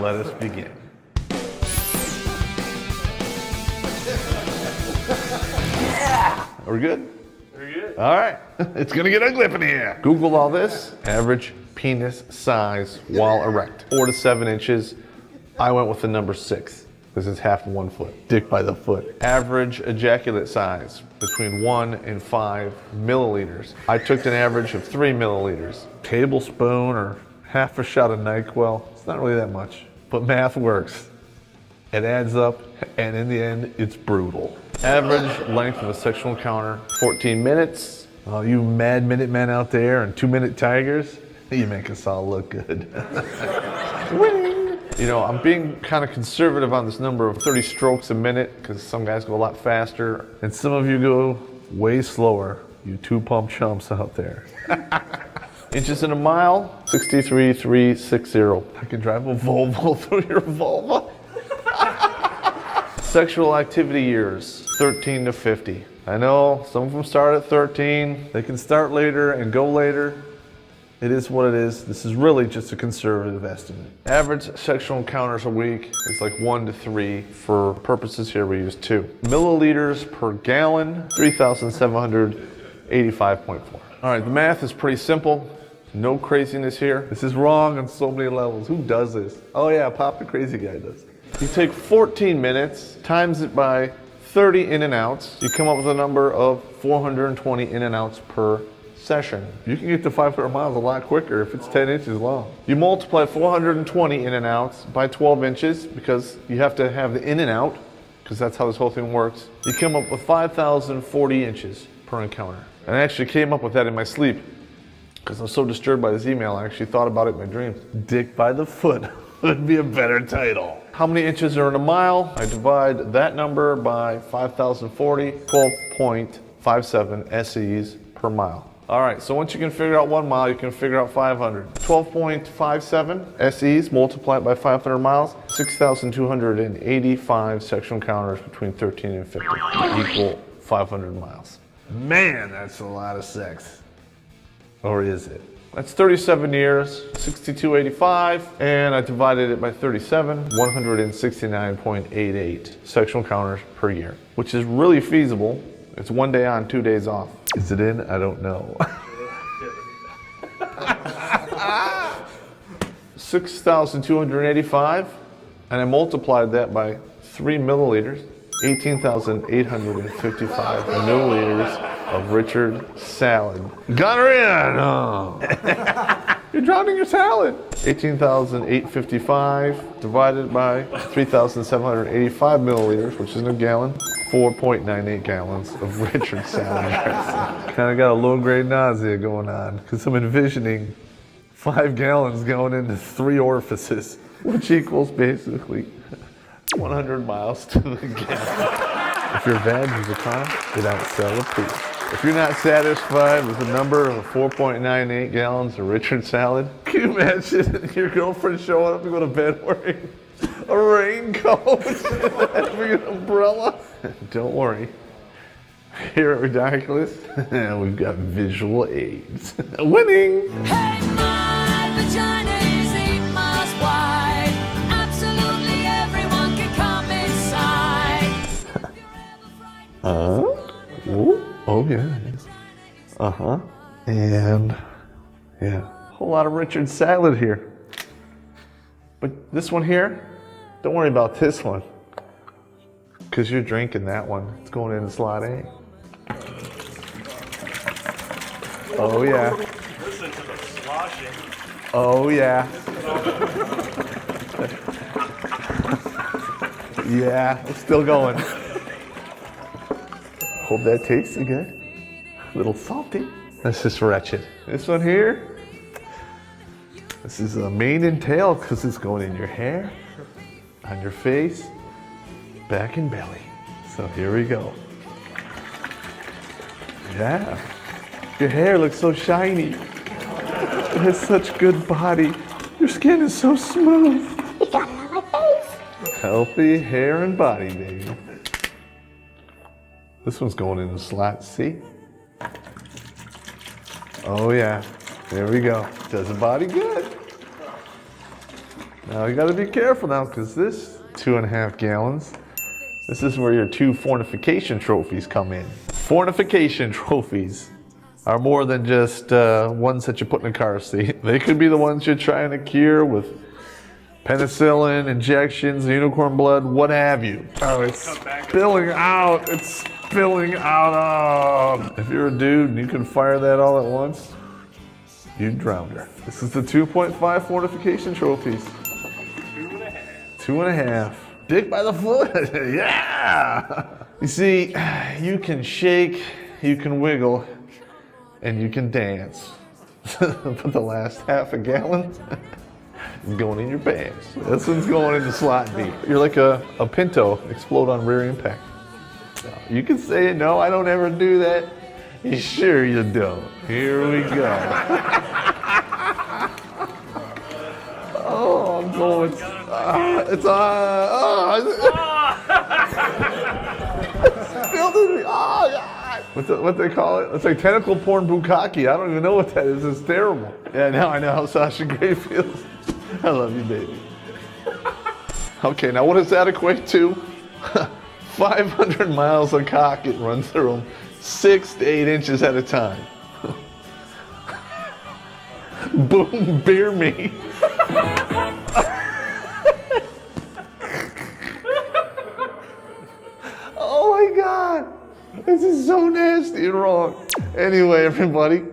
Let us begin. Are we good? Very good. All right. It's going to get ugly up in here. Google all this. Average penis size while erect. 4 to 7 inches. I went with the number 6. This is half of 1 foot. Dick by the foot. Average ejaculate size between 1 and 5 milliliters. I took an average of 3 milliliters. Tablespoon or half a shot of NyQuil. It's not really that much, but math works. It adds up, and in the end, it's brutal. Average length of a sexual encounter, 14 minutes. Oh, you mad minute men out there and 2-minute tigers, you make us all look good. Winning! You know, I'm being kind of conservative on this number of 30 strokes a minute, because some guys go a lot faster, and some of you go way slower, you 2-pump chumps out there. Inches in a mile, 63,360. I can drive a Volvo through your vulva. Sexual activity years, 13 to 50. I know some of them start at 13. They can start later and go later. It is what it is. This is really just a conservative estimate. Average sexual encounters a week is like 1 to 3. For purposes here, we use 2. Milliliters per gallon, 3,785.4. All right, the math is pretty simple. No craziness here. This is wrong on so many levels. Who does this? Oh yeah, Pop the Crazy Guy does. You take 14 minutes, times it by 30 in and outs. You come up with a number of 420 in and outs per session. You can get to 500 miles a lot quicker if it's 10 inches long. You multiply 420 in and outs by 12 inches because you have to have the in and out, because that's how this whole thing works. You come up with 5,040 inches per encounter. And I actually came up with that in my sleep because I'm so disturbed by this email. I actually thought about it in my dreams. Dick by the foot would be a better title. How many inches are in a mile? I divide that number by 5,040, 12.57 SEs per mile. All right, so once you can figure out 1 mile, you can figure out 500. 12.57 SEs multiplied by 500 miles, 6,285 sexual encounters between 13 and 50 equal 500 miles. Man, that's a lot of sex. Or is it? That's 37 years, 6,285, and I divided it by 37, 169.88 sexual encounters per year, which is really feasible. It's 1 day on, 2 days off. Is it in? I don't know. 6,285, and I multiplied that by 3 milliliters, 18,855 milliliters of Richard salad. Got her in! Oh. You're drowning your salad. 18,855 divided by 3,785 milliliters, which is in a gallon. 4.98 gallons of Richard salad dressing. Kind of got a low-grade nausea going on because I'm envisioning 5 gallons going into 3 orifices, which equals basically 100 miles to the gallon. If your vag is a con, they don't sell a piece. If you're not satisfied with the number of 4.98 gallons of Richard salad, can you imagine your girlfriend showing up to go to bed wearing a raincoat and having an umbrella? Don't worry. Here at Ridiculous, we've got visual aids. Winning! Hey, my vagina is 8 miles wide. Absolutely everyone can come inside. Oh yeah, it is. And yeah, a whole lot of Richard salad here. But this one here, don't worry about this one, because you're drinking that one. It's going into slot A. Oh yeah. Listen to the sloshing. Oh yeah. Yeah, it's still going. Hope that tastes good. A little salty. That's just wretched. This one here, this is a mane and tail because it's going in your hair, on your face, back and belly. So here we go. Yeah. Your hair looks so shiny. It has such good body. Your skin is so smooth. You got it on my face. Healthy hair and body, baby. This one's going in the slot C. Oh yeah, there we go. Does the body good. Now you gotta be careful now, because this 2.5 gallons, this is where your 2 fornication trophies come in. Fortification trophies are more than just ones that you put in a car seat. They could be the ones you're trying to cure with penicillin, injections, unicorn blood, what have you. Oh, it's spilling out. It's spilling out. If you're a dude and you can fire that all at once, you'd drown her. This is the 2.5 fortification trophies. 2.5. Dick by the foot. Yeah. You see, you can shake, you can wiggle, and you can dance. But the last half a gallon is going in your pants. This one's going in the slot B. You're like a Pinto, explode on rear impact. You can say, no, I don't ever do that. Sure you don't. Here we go. Oh, I'm going. It's oh, God. What they call it? It's like tentacle porn bukkake. I don't even know what that is. It's terrible. Yeah, now I know how Sasha Grey feels. I love you, baby. Okay, now what does that equate to? 500 miles of cock it runs through them, 6 to 8 inches at a time. Boom, beer me. Oh my God. This is so nasty and wrong. Anyway, everybody,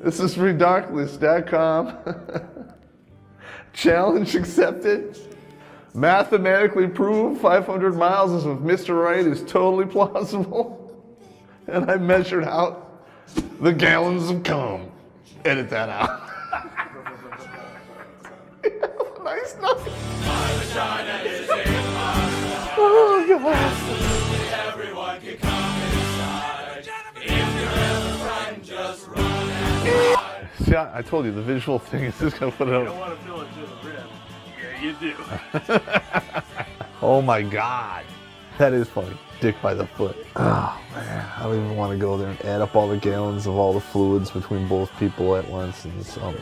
this is Redockless.com. Challenge accepted. Mathematically proved 500 miles of Mr. Right is totally plausible. And I measured out the gallons of cum. Edit that out. Nice night. Oh, God. Everyone can come inside. If you're ever frightened, just run and hide. See, I told you the visual thing is just gonna put it You up. don't want to feel it to the rib. Yeah, you do. Oh my God. That is funny. Dick by the foot. Oh man, I don't even want to go there and add up all the gallons of all the fluids between both people at once and some.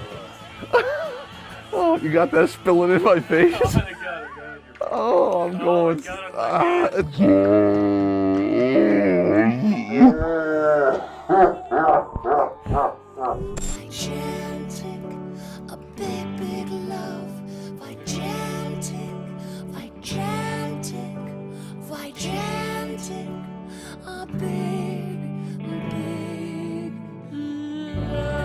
Oh, you got that spilling in my face? Oh, I'm going. Gigantic, a big, big love. Gigantic, gigantic, gigantic, a big, big love.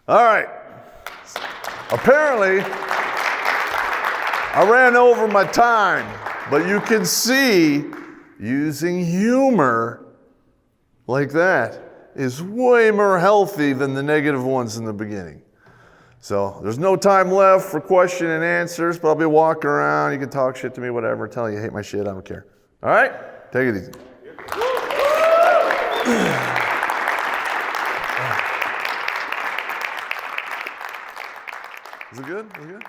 All right. Apparently, I ran over my time, but you can see using humor like that is way more healthy than the negative ones in the beginning. So there's no time left for question and answers, but I'll be walking around. You can talk shit to me, whatever. Tell you hate my shit. I don't care. All right? Take it easy. Is it good? Is it good?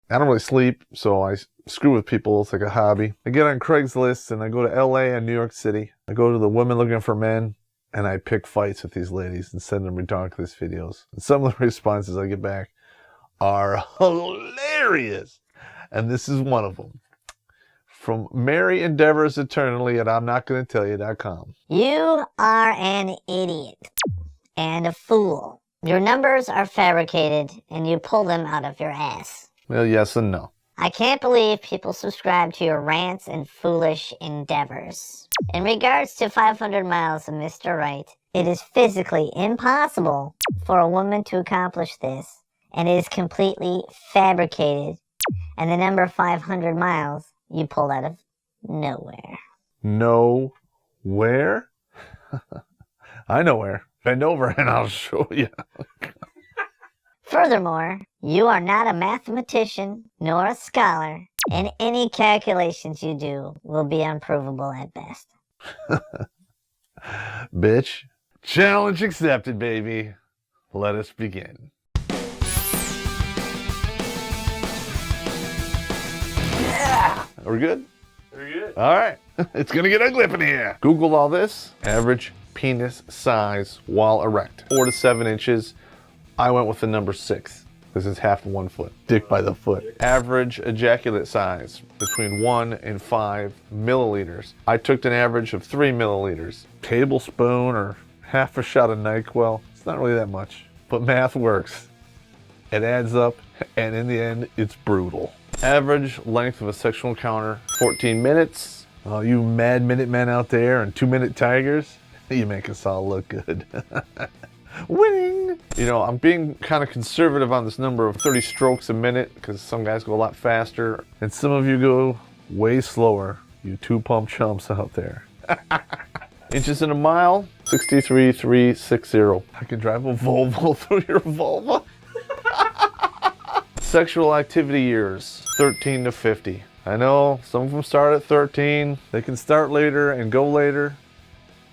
I don't really sleep, so I screw with people. It's like a hobby. I get on Craigslist and I go to LA and New York City. I go to the Women Looking for Men and I pick fights with these ladies and send them Redockless videos. And some of the responses I get back are hilarious. And this is one of them. From Mary Endeavors Eternally at I'mNotGonnaTellYou.com. You are an idiot and a fool. Your numbers are fabricated and you pull them out of your ass. Well, yes and no. I can't believe people subscribe to your rants and foolish endeavors. In regards to 500 miles of Mr. Right, it is physically impossible for a woman to accomplish this, and it is completely fabricated, and the number 500 miles you pulled out of nowhere. Nowhere? I know where. Bend over and I'll show you. Furthermore, you are not a mathematician nor a scholar, And any calculations you do will be unprovable at best. Bitch. Challenge accepted, baby. Let us begin. Yeah! We're good? Very good. All right. It's going to get ugly up in here. Google all this. Average penis size while erect. 4 to 7 inches. I went with the number 6. This is half of 1 foot. Dick by the foot. Average ejaculate size between 1 and 5 milliliters. I took an average of 3 milliliters. Tablespoon or half a shot of NyQuil. It's not really that much, but math works. It adds up, and in the end, it's brutal. Average length of a sexual encounter, 14 minutes. Oh, you mad minute men out there and 2-minute tigers, you make us all look good. Winning! You know, I'm being kind of conservative on this number of 30 strokes a minute because some guys go a lot faster and some of you go way slower, you 2-pump chumps out there. Inches in a mile, 63,360. I can drive a Volvo through your vulva. Sexual activity years, 13 to 50. I know some of them start at 13. They can start later and go later.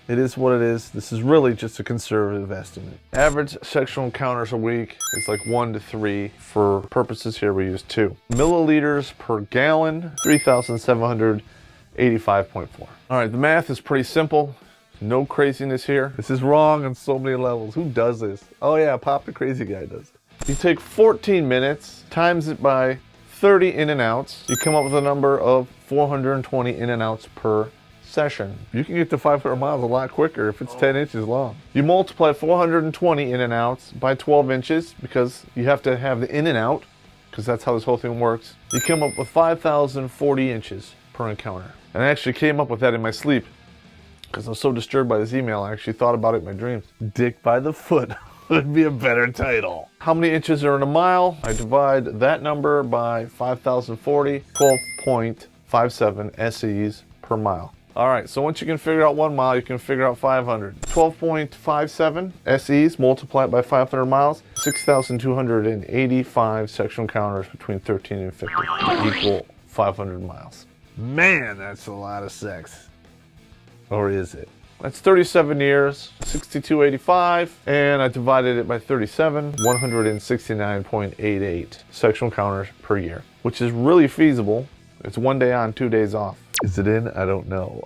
It is what it is. This is really just a conservative estimate. Average sexual encounters a week is like 1 to 3. For purposes here, we use 2. Milliliters per gallon, 3,785.4. All right, the math is pretty simple. No craziness here. This is wrong on so many levels. Who does this? Oh yeah, Pop the Crazy Guy does it. You take 14 minutes, times it by 30 in and outs. You come up with a number of 420 in and outs per session. You can get to 500 miles a lot quicker if it's 10 inches long. You multiply 420 in and outs by 12 inches because you have to have the in and out because that's how this whole thing works. You come up with 5,040 inches per encounter. And I actually came up with that in my sleep because I was so disturbed by this email. I actually thought about it in my dreams. Dick by the foot would be a better title. How many inches are in a mile? I divide that number by 5,040, 12.57 SEs per mile. All right, so once you can figure out 1 mile, you can figure out 500. 12.57 SEs multiplied by 500 miles, 6,285 sexual encounters between 13 and 50 equal 500 miles. Man, that's a lot of sex. Or is it? That's 37 years, 6,285, and I divided it by 37, 169.88 sexual encounters per year, which is really feasible. It's 1 day on, 2 days off. Is it in? I don't know.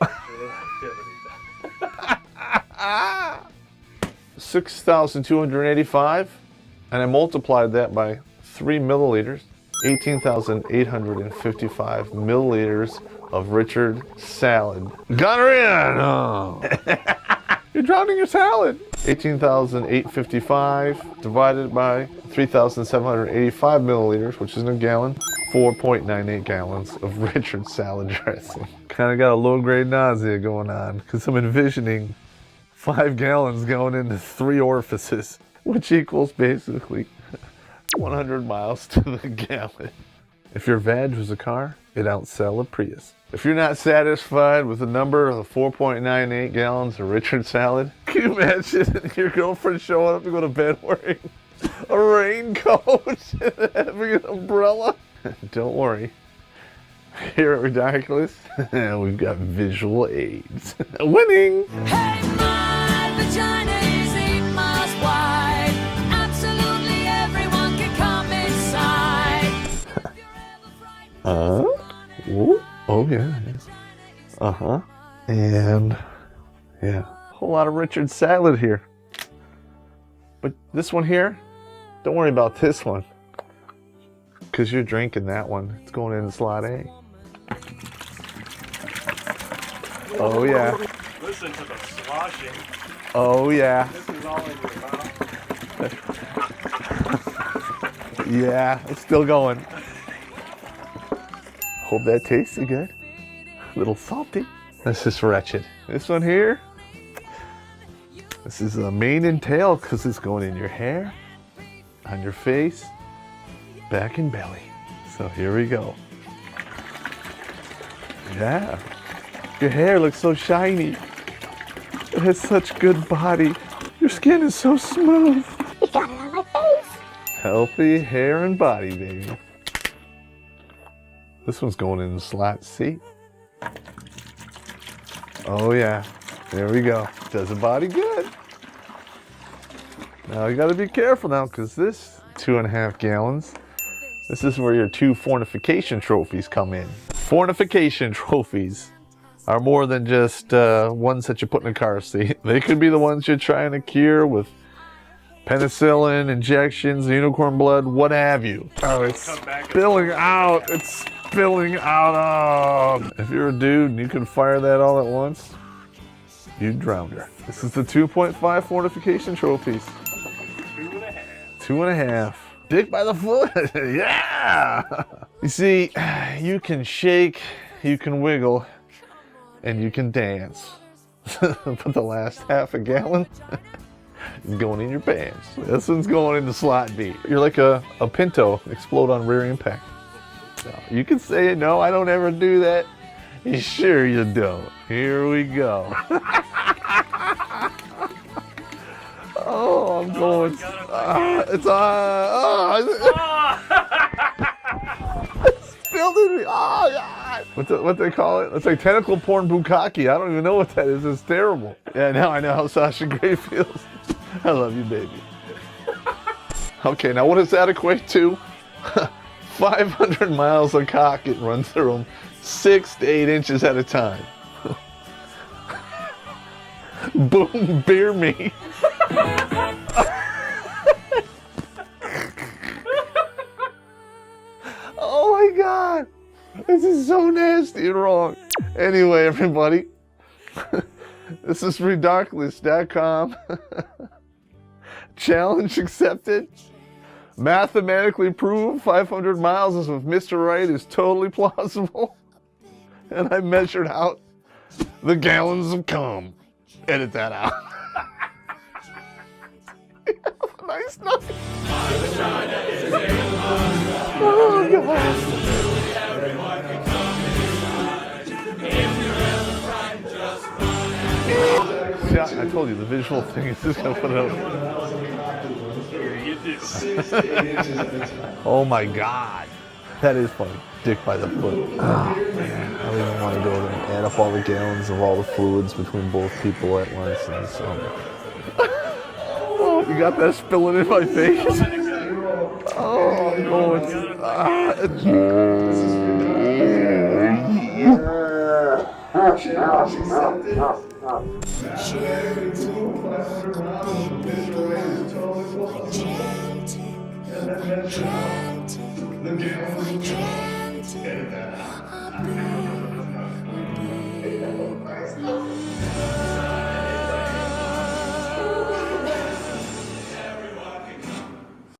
6,285, and I multiplied that by 3 milliliters, 18,855 milliliters of Richard salad. Got her in! Oh. You're drowning your salad. 18,855 divided by 3,785 milliliters, which is in a gallon. 4.98 gallons of Richard salad dressing. Kind of got a low-grade nausea going on because I'm envisioning 5 gallons going into 3 orifices, which equals basically 100 miles to the gallon. If your vag was a car, it'd outsell a Prius. If you're not satisfied with the number of 4.98 gallons of Richard salad, can you imagine your girlfriend showing up to go to bed wearing a raincoat and having an umbrella? Don't worry. Here at Ridiculous, we've got visual aids. Winning! Hey, my vagina is 8 miles wide. Absolutely everyone can come inside. Ooh, oh yeah. Uh-huh. And yeah, a whole lot of Richard salad here. But this one here, don't worry about this one. Because you're drinking that one. It's going in slot A. Oh yeah. Listen to the sloshing. Oh yeah. This is all in your mouth. Yeah, it's still going. Hope that tasted good. A little salty. This is wretched. This one here, this is a mane and tail because it's going in your hair, on your face, back and belly. So here we go. Yeah. Your hair looks so shiny. It has such good body. Your skin is so smooth. You got it on my face. Healthy hair and body, baby. This one's going in the slot C. Oh yeah, there we go. Does the body good. Now you gotta be careful now, because this 2.5 gallons, this is where your 2 fornication trophies come in. Fornication trophies are more than just ones that you put in a car seat. They could be the ones you're trying to cure with penicillin, injections, unicorn blood, what have you. Oh, it's spilling out. It's spilling out. Oh. If you're a dude and you can fire that all at once, you'd drown her. This is the 2.5 fortification trophies. 2.5. Dick by the foot. Yeah. You see, you can shake, you can wiggle, and you can dance. But the last half a gallon is going in your pants. This one's going in the slot B. You're like a Pinto, explode on rear impact. So you can say, no, I don't ever do that. Sure you don't. Here we go. Oh, I'm going. It's it's spilled in me. Oh, God. What they call it? It's like tentacle porn bukkake. I don't even know what that is. It's terrible. Yeah, now I know how Sasha Grey feels. I love you, baby. Okay, now what does that equate to? 500 miles of cock it runs through them, 6 to 8 inches at a time. Boom, beer me. Oh my God, this is so nasty and wrong. Anyway, everybody, this is Redarkless.com. Challenge accepted. Mathematically proved 500 miles of Mr. Right is totally plausible. And I measured out the gallons of cum. Edit that out. Nice night. Oh, God. Yeah, I told you the visual thing is just gonna put it up. Oh my God, that is funny. Dick by the foot. Oh man, I don't even want to go there and add up all the gallons of all the fluids between both people at once. And so, oh, you got that spilling in my face. Oh, no, it's